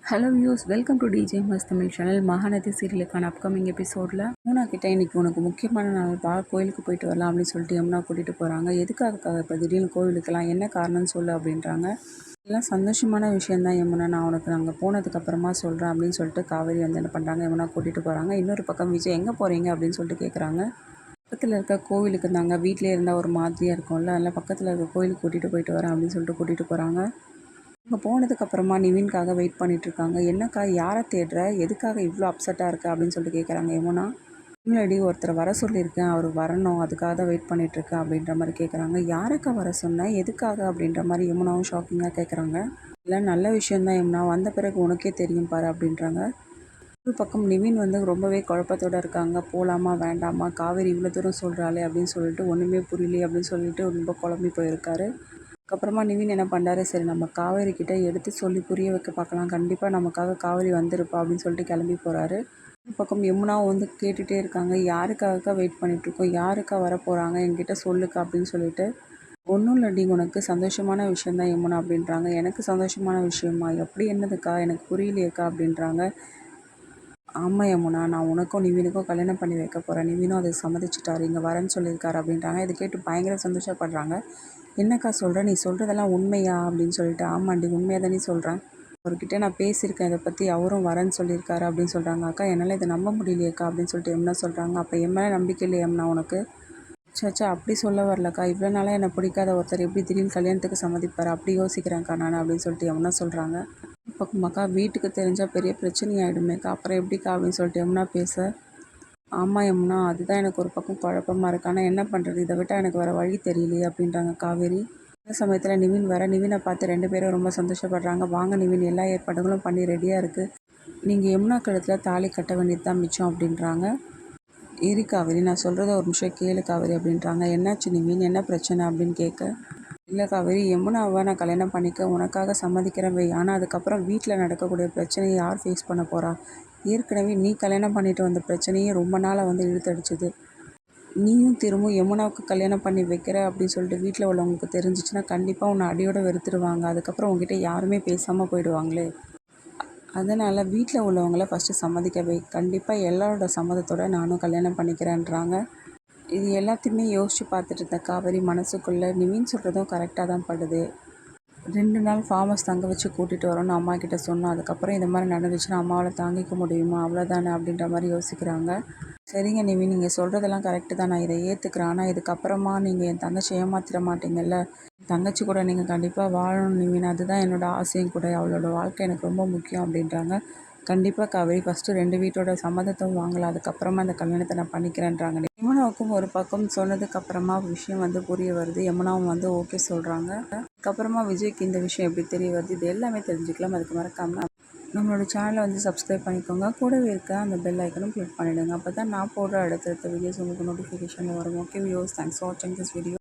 Hello views, welcome to DJ மஸ் Tamil channel. Mahanadi சீரியலுக்கான upcoming எபிசோடில் யமுனா கிட்டே இன்றைக்கி உனக்கு முக்கியமான நாள் பா, கோயிலுக்கு போயிட்டு வரலாம் அப்படின்னு சொல்லிட்டு யமுனா கூட்டிகிட்டு போகிறாங்க. எதுக்காக இப்போ திடீர்னு கோவிலுக்கெல்லாம் என்ன காரணம்னு சொல்லு அப்படின்றாங்க. எல்லாம் சந்தோஷமான விஷயந்தான் யமுனா, நான் உனக்கு அங்கே போனதுக்கப்புறமா சொல்கிறேன் அப்படின்னு சொல்லிட்டு காவேரி வந்து என்ன பண்ணுறாங்க, யமுனா கூட்டிகிட்டு போகிறாங்க. இன்னொரு பக்கம் விஜய் எங்கே போகிறீங்க அப்படின்னு சொல்லிட்டு கேட்குறாங்க. பக்கத்தில் இருக்க கோவிலுக்கு இருந்தாங்க. வீட்டிலே இருந்தால் ஒரு மாதிரியாக இருக்கும்ல, அதனால் பக்கத்தில் இருக்க கோயிலுக்கு கூட்டிகிட்டு போயிட்டு வரேன் அப்படின்னு சொல்லிட்டு கூட்டிகிட்டு போகிறாங்க. அங்கே போனதுக்கப்புறமா நிவின்காக வெயிட் பண்ணிகிட்ருக்காங்க. என்னக்கா, யாரை தேடுற, எதுக்காக இவ்வளோ அப்செட்டாக இருக்க அப்படின்னு சொல்லிட்டு கேட்குறாங்க யமுனா. முன்னாடி ஒருத்தரை வர சொல்லியிருக்கேன், அவர் வரணும், அதுக்காக தான் வெயிட் பண்ணிகிட்ருக்கேன் அப்படின்ற மாதிரி கேட்குறாங்க. யாருக்கா வர சொன்னேன், எதுக்காக அப்படின்ற மாதிரி யமுனாவும் ஷாக்கிங்காக கேட்குறாங்க. இல்லை, நல்ல விஷயந்தான் யமுனா, வந்த பிறகு உனக்கே தெரியும் பாரு அப்படின்றாங்க. ஒரு பக்கம் நிவின் வந்து ரொம்பவே குழப்பத்தோடு இருக்காங்க. போகலாமா வேண்டாமா, காவேரி இவ்வளோ தூரம் சொல்கிறாளே அப்படின்னு சொல்லிட்டு ஒன்றுமே புரியலையே அப்படின்னு சொல்லிட்டு ரொம்ப குழம்பி போயிருக்காரு. அதுக்கப்புறமா நிவின் என்ன பண்ணுறாரு, சரி நம்ம காவேரி கிட்ட எடுத்து சொல்லி புரிய வைக்க பார்க்கலாம், கண்டிப்பாக நமக்காக காவேரி வந்திருப்பா அப்படின்னு சொல்லிட்டு கிளம்பி போகிறாரு. ஒரு பக்கம் யமுனாவும் வந்து கேட்டுகிட்டே இருக்காங்க, யாருக்காக வெயிட் பண்ணிகிட்ருக்கோம், யாருக்கா வர போகிறாங்க, என்கிட்ட சொல்லுக்கா அப்படின்னு சொல்லிட்டு. ஒன்றும் இல்லடி, உனக்கு சந்தோஷமான விஷயந்தான் யமுனா அப்படின்றாங்க. எனக்கு சந்தோஷமான விஷயமா, எப்படி என்னதுக்கா, எனக்கு புரியலையேக்கா அப்படின்றாங்க. ஆமாம் யமுனா, நான் உனக்கும் நிவினுக்கும் கல்யாணம் பண்ணி வைக்க போகிறேன், நிவினும் அதை சம்மதிச்சிட்டாரு, இங்கே வரேன்னு சொல்லியிருக்காரு அப்படின்றாங்க. இதை கேட்டு பயங்கர சந்தோஷப்படுறாங்க. என்னக்கா சொல்கிற, நீ சொல்கிறதெல்லாம் உண்மையா அப்படின்னு சொல்லிட்டு. ஆமாண்டி, உண்மையாக தானே சொல்கிறேன், அவர்கிட்ட நான் பேசியிருக்கேன் இதை பற்றி, அவரும் வரேன்னு சொல்லியிருக்காரு அப்படின்னு சொல்கிறாங்க. அக்கா, என்னால் இதை நம்ப முடியலையேக்கா அப்படின்னு சொல்லிட்டு யமுனா சொல்கிறாங்க. அப்போ என் மேலே நம்பிக்கை இல்லை யமுனா உனக்கு? சச்சா, அப்படி சொல்ல வரலக்கா, இவ்வளோ நாளாக என்னை பிடிக்காத ஒருத்தர் எப்படி திடீர்னு கல்யாணத்துக்கு சம்மதிப்பார், அப்படி யோசிக்கிறேன்க்கா நான் அப்படின்னு சொல்லிட்டு யமுனா சொல்கிறாங்க. பக்கமாக்கா, வீட்டுக்கு தெரிஞ்சால் பெரிய பிரச்சனை ஆகிடுமேக்கா, அப்புறம் எப்படிக்கா அப்படின்னு சொல்லிட்டு யமுனா பேச. ஆமாம் யமுனா, அதுதான் எனக்கு ஒரு பக்கம் குழப்பமாக இருக்குது, ஆனால் என்ன பண்ணுறது, இதை விட்டால் எனக்கு வேறு வழி தெரியலையே அப்படின்றாங்க காவேரி. அந்த சமயத்தில் நிவின் வர, நிவினை பார்த்து ரெண்டு பேரும் ரொம்ப சந்தோஷப்படுறாங்க. வாங்க நிவின், எல்லா ஏற்பாடுகளும் பண்ணி ரெடியாக இருக்குது, நீங்கள் யமுனா கழுத்தில் தாலி கட்ட வேண்டியது தான் மிச்சம் அப்படின்றாங்க. இரு காவேரி, நான் சொல்கிறத ஒரு நிமிஷம் கேளு காவேரி அப்படின்றாங்க. என்னாச்சு நிவின், என்ன பிரச்சனை அப்படின்னு கேட்க. இல்லை காவேரி, யமுனாவை நான் கல்யாணம் பண்ணிக்க உனக்காக சம்மதிக்கிறேன் வை, ஆனால் அதுக்கப்புறம் வீட்டில் நடக்கக்கூடிய பிரச்சனையை யார் ஃபேஸ் பண்ண போகிறா? ஏற்கனவே நீ கல்யாணம் பண்ணிட்டு வந்த பிரச்சனையே ரொம்ப நாளாக வந்து இழுத்தடிச்சிது. நீயும் திரும்பவும் யமுனாவுக்கு கல்யாணம் பண்ணி வைக்கிற அப்படின்னு சொல்லிட்டு வீட்டில் உள்ளவங்களுக்கு தெரிஞ்சிச்சுன்னா கண்டிப்பாக உன்னை அடியோட வெறுத்துருவாங்க. அதுக்கப்புறம் உங்ககிட்ட யாருமே பேசாமல் போயிடுவாங்களே. அதனால் வீட்டில் உள்ளவங்கள ஃபஸ்ட்டு சம்மதிக்க வை, கண்டிப்பாக எல்லாரோட சம்மதத்தோடு நானும் கல்யாணம் பண்ணிக்கிறேன்றாங்க. இது எல்லாத்தையுமே யோசித்து பார்த்துட்டு இருந்த காவேரி மனசுக்குள்ளே, நிவின் சொல்கிறதும் கரெக்டாக தான் படுது, 2 நாள் ஃபார்ம் ஹவுஸ் தங்க வச்சு கூட்டிகிட்டு வரோன்னு அம்மா கிட்ட சொன்னோம், அதுக்கப்புறம் இந்த மாதிரி நடந்துச்சுன்னா அம்மாவால் தாங்கிக்க முடியுமா, அவ்வளோதானே அப்படின்ற மாதிரி யோசிக்கிறாங்க. சரிங்க நிவின், நீங்கள் சொல்கிறதெல்லாம் கரெக்டு தான், நான் இதை ஏற்றுக்கிறேன், ஆனால் இதுக்கப்புறமா நீங்கள் என் தங்கச்சி ஏமாத்திட மாட்டீங்கல்ல, தங்கச்சி கூட நீங்கள் கண்டிப்பாக வாழணும் நிவின், அதுதான் என்னோடய ஆசையும் கூட, அவளோட வாழ்க்கை எனக்கு ரொம்ப முக்கியம் அப்படின்றாங்க. கண்டிப்பாக காவேரி, ஃபஸ்ட்டு 2 வீட்டோட சம்மதத்தும் வாங்கலாம், அதுக்கப்புறமா இந்த கல்யாணத்தை நான் பண்ணிக்கிறேன்றாங்க. யமுனாவுக்கும் ஒரு பக்கம் சொன்னதுக்கப்புறமா விஷயம் வந்து புரிய வருது. யமுனாவும் வந்து ஓகே சொல்கிறாங்க. அதுக்கப்புறமா விஜய்க்கு இந்த விஷயம் எப்படி தெரிய வருது, இது எல்லாமே தெரிஞ்சுக்கலாம். அதுக்கு மறக்காமல் நம்மளோட சேனலை வந்து சப்ஸ்கிரைப் பண்ணிக்கோங்க, கூடவே இருக்க அந்த பெல் ஐக்கனும் கிளிக் பண்ணிவிடுங்க, அப்போ தான் நான் போடுற அடுத்தடுத்த வீடியோஸ் உங்களுக்கு நோட்டிஃபிகேஷனில் வரும். ஓகே வியூவர்ஸ், தேங்க்ஸ் ஃபார் வாட்சிங் திஸ் வீடியோ.